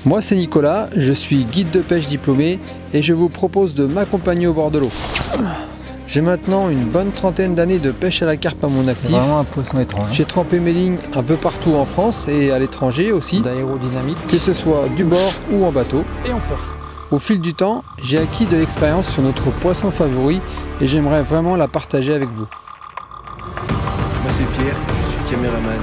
Moi c'est Nicolas, je suis guide de pêche diplômé et je vous propose de m'accompagner au bord de l'eau. J'ai maintenant une bonne trentaine d'années de pêche à la carpe à mon actif. Vraiment un poisson étrange. J'ai trempé mes lignes un peu partout en France et à l'étranger aussi, D'aérodynamique. que ce soit du bord ou en bateau. Et on fort. Au fil du temps, j'ai acquis de l'expérience sur notre poisson favori et j'aimerais vraiment la partager avec vous. Moi c'est Pierre, je suis caméraman.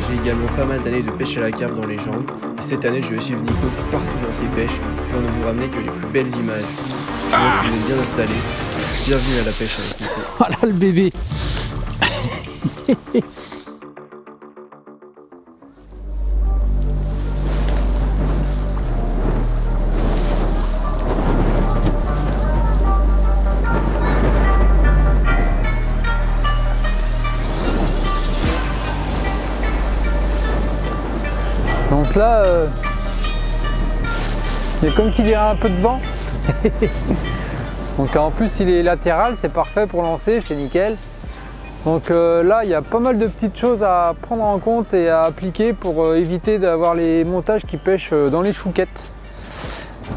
J'ai également pas mal d'années de pêche à la carpe dans les jambes. Et cette année, je vais suivre Nico partout dans ses pêches pour ne vous ramener que les plus belles images. Je vois que vous êtes bien installés. Bienvenue à la pêche avec Nico. Voilà le bébé. Donc là, il y a comme qu'il y a un peu de vent. Donc en plus il est latéral, c'est parfait pour lancer, c'est nickel. Donc là il y a pas mal de petites choses à prendre en compte et à appliquer pour éviter d'avoir les montages qui pêchent dans les chouquettes.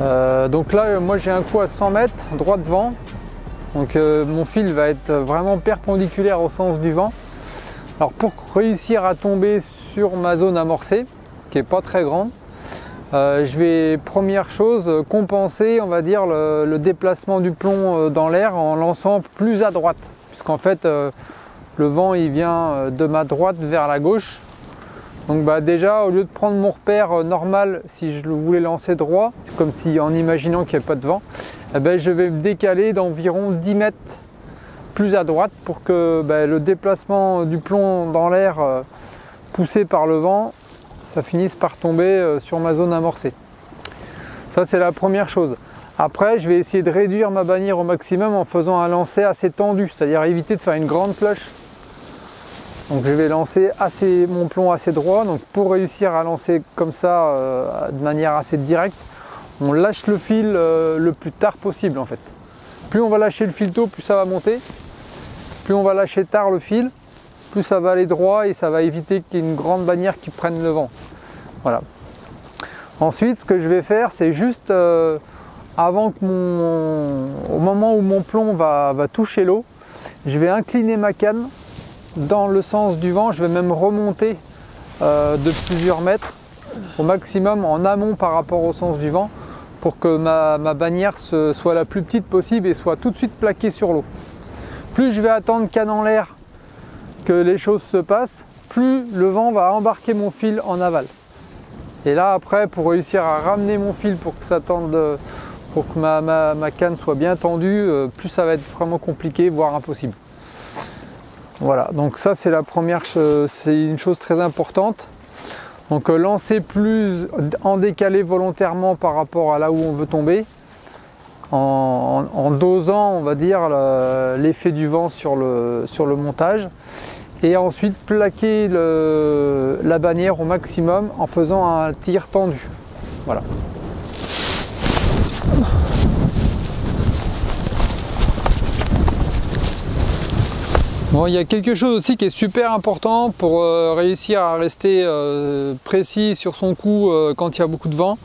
Donc là moi j'ai un coup à 100 mètres, droit de vent. Donc mon fil va être vraiment perpendiculaire au sens du vent. Alors pour réussir à tomber sur ma zone amorcée, qui est pas très grande, je vais, première chose, compenser, on va dire, le déplacement du plomb dans l'air en lançant plus à droite. Puisqu'en fait, le vent il vient de ma droite vers la gauche. Donc déjà, au lieu de prendre mon repère normal, si je le voulais lancer droit, comme si en imaginant qu'il n'y avait pas de vent, je vais me décaler d'environ 10 mètres plus à droite pour que le déplacement du plomb dans l'air poussé par le vent, ça finisse par tomber sur ma zone amorcée. Ça c'est la première chose. Après je vais essayer de réduire ma bannière au maximum en faisant un lancer assez tendu, c'est-à-dire éviter de faire une grande cloche. Donc je vais lancer mon plomb assez droit. Donc pour réussir à lancer comme ça de manière assez directe, on lâche le fil le plus tard possible en fait. Plus on va lâcher le fil tôt, plus ça va monter. Plus on va lâcher tard le fil, plus ça va aller droit et ça va éviter qu'il y ait une grande bannière qui prenne le vent. Voilà. Ensuite, ce que je vais faire, c'est juste avant que au moment où mon plomb va toucher l'eau, je vais incliner ma canne dans le sens du vent. Je vais même remonter de plusieurs mètres au maximum en amont par rapport au sens du vent pour que ma bannière soit la plus petite possible et soit tout de suite plaquée sur l'eau. Plus je vais attendre canne en l'air que les choses se passent, plus le vent va embarquer mon fil en aval. Et là après, pour réussir à ramener mon fil pour que ça tende, pour que ma canne soit bien tendue, plus ça va être vraiment compliqué, voire impossible. Voilà, donc ça c'est la première, c'est une chose très importante. Donc lancer plus en décalé volontairement par rapport à là où on veut tomber, en dosant, on va dire, l'effet du vent sur le montage. Et ensuite plaquer la bannière au maximum en faisant un tir tendu. Voilà. Bon, il y a quelque chose aussi qui est super important pour réussir à rester précis sur son coup quand il y a beaucoup de vent,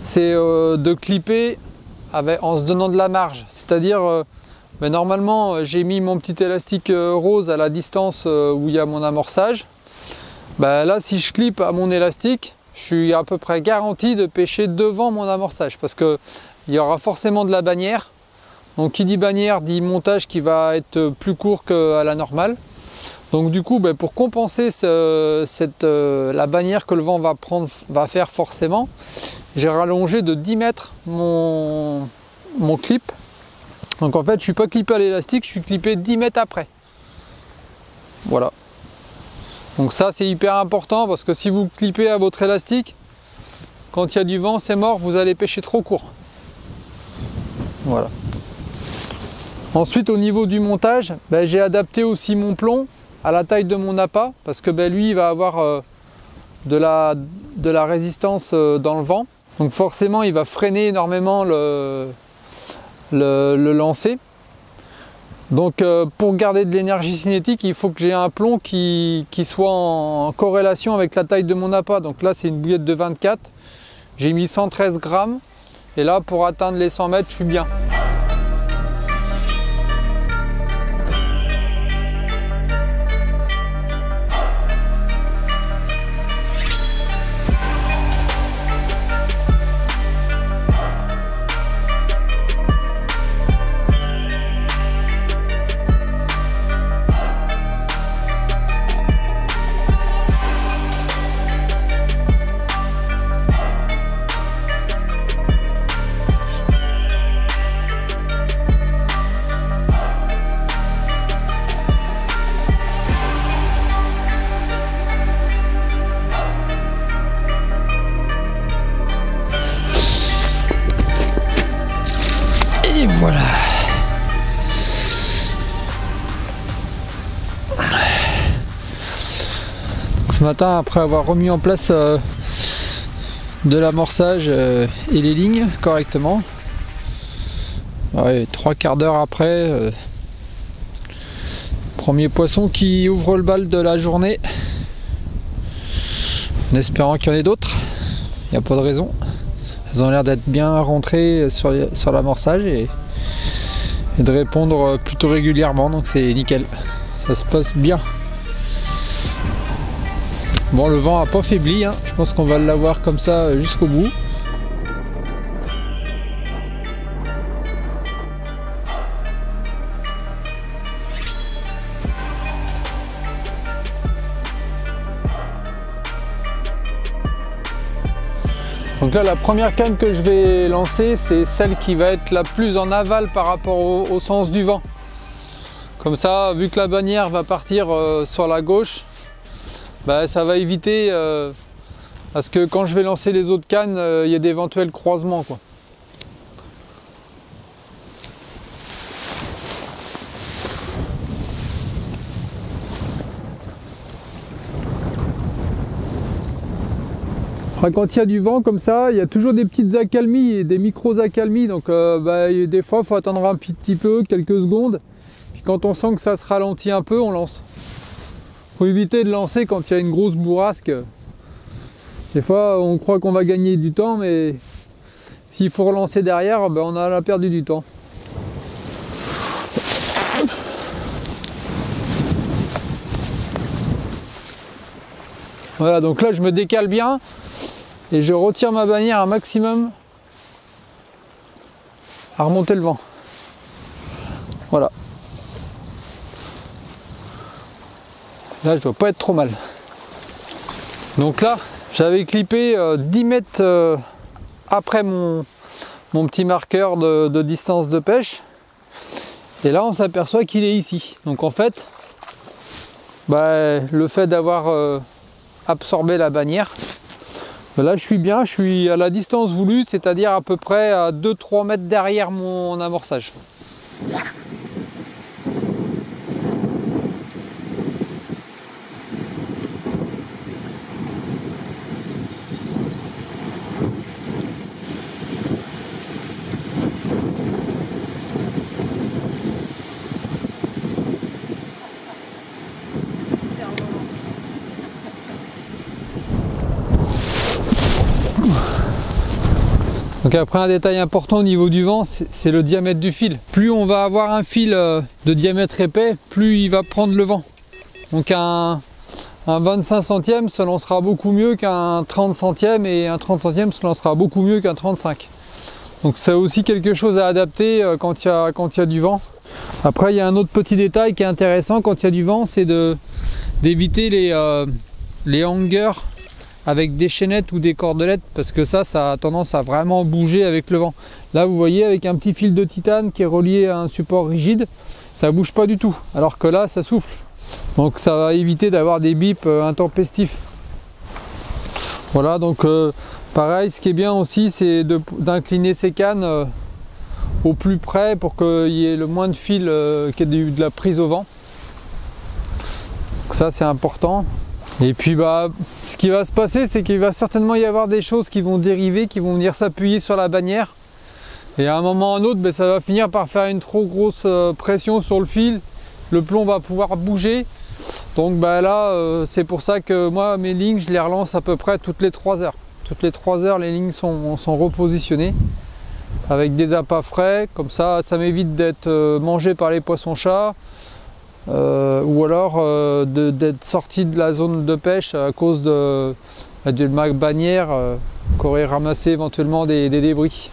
c'est de clipper en se donnant de la marge. C'est-à-dire, normalement j'ai mis mon petit élastique rose à la distance où il y a mon amorçage. Là si je clippe à mon élastique, je suis à peu près garanti de pêcher devant mon amorçage parce que il y aura forcément de la bannière. Donc qui dit bannière dit montage qui va être plus court qu'à la normale. Donc du coup pour compenser la bannière que le vent va faire forcément, j'ai rallongé de 10 mètres mon clip. Donc en fait je ne suis pas clippé à l'élastique, je suis clippé 10 mètres après. Voilà. Donc ça c'est hyper important parce que si vous clippez à votre élastique, quand il y a du vent c'est mort, vous allez pêcher trop court. Voilà. Ensuite au niveau du montage, j'ai adapté aussi mon plomb à la taille de mon appât parce que lui il va avoir de la résistance dans le vent. Donc forcément il va freiner énormément le lancer. Donc pour garder de l'énergie cinétique, il faut que j'ai un plomb qui soit en corrélation avec la taille de mon appât. Donc là c'est une bouillette de 24. J'ai mis 113 grammes et là pour atteindre les 100 mètres je suis bien. Et voilà. Donc ce matin, après avoir remis en place de l'amorçage et les lignes correctement, ouais, 3/4 d'heure après, premier poisson qui ouvre le bal de la journée, en espérant qu'il y en ait d'autres. Il n'y a pas de raison. Elles ont l'air d'être bien rentrées sur l'amorçage et de répondre plutôt régulièrement, donc c'est nickel. Ça se passe bien. Bon, le vent n'a pas faibli, hein. Je pense qu'on va l'avoir comme ça jusqu'au bout. Donc là, la première canne que je vais lancer, c'est celle qui va être la plus en aval par rapport au sens du vent. Comme ça, vu que la bannière va partir sur la gauche, bah, ça va éviter à ce que quand je vais lancer les autres cannes, il y ait d'éventuels croisements, quoi. Quand il y a du vent comme ça, il y a toujours des petites accalmies et des micro-accalmies, donc des fois il faut attendre un petit peu, quelques secondes, puis quand on sent que ça se ralentit un peu, on lance. Faut éviter de lancer quand il y a une grosse bourrasque. Des fois on croit qu'on va gagner du temps, mais s'il faut relancer derrière, on a perdu du temps. Voilà, donc là je me décale bien. Et je retire ma bannière un maximum à remonter le vent. Voilà. Là, je dois pas être trop mal. Donc là, j'avais clippé 10 mètres après mon petit marqueur de distance de pêche. Et là, on s'aperçoit qu'il est ici. Donc en fait, le fait d'avoir absorbé la bannière, là je suis bien, je suis à la distance voulue, c'est-à-dire à peu près à 2-3 mètres derrière mon amorçage. Donc après, un détail important au niveau du vent, c'est le diamètre du fil. Plus on va avoir un fil de diamètre épais, plus il va prendre le vent. Donc un 25 centièmes se lancera beaucoup mieux qu'un 30 centièmes et un 30 centièmes se lancera beaucoup mieux qu'un 35. Donc c'est aussi quelque chose à adapter quand il y a du vent. Après, il y a un autre petit détail qui est intéressant quand il y a du vent, c'est d'éviter les hangers avec des chaînettes ou des cordelettes, parce que ça a tendance à vraiment bouger avec le vent. Là vous voyez, avec un petit fil de titane qui est relié à un support rigide, ça bouge pas du tout, alors que là ça souffle. Donc ça va éviter d'avoir des bips intempestifs. Voilà, donc pareil, ce qui est bien aussi, c'est d'incliner ces cannes au plus près pour qu'il y ait le moins de fil qui ait de la prise au vent. Donc ça c'est important. Et puis ce qui va se passer, c'est qu'il va certainement y avoir des choses qui vont dériver, qui vont venir s'appuyer sur la bannière. Et à un moment ou à un autre, ça va finir par faire une trop grosse pression sur le fil. Le plomb va pouvoir bouger. Donc là, c'est pour ça que moi, mes lignes, je les relance à peu près toutes les 3 heures. Toutes les 3 heures, les lignes sont repositionnées avec des appâts frais. Comme ça m'évite d'être mangé par les poissons-chats ou alors d'être sorti de la zone de pêche à cause de ma bannière qu'aurait ramassé éventuellement des débris.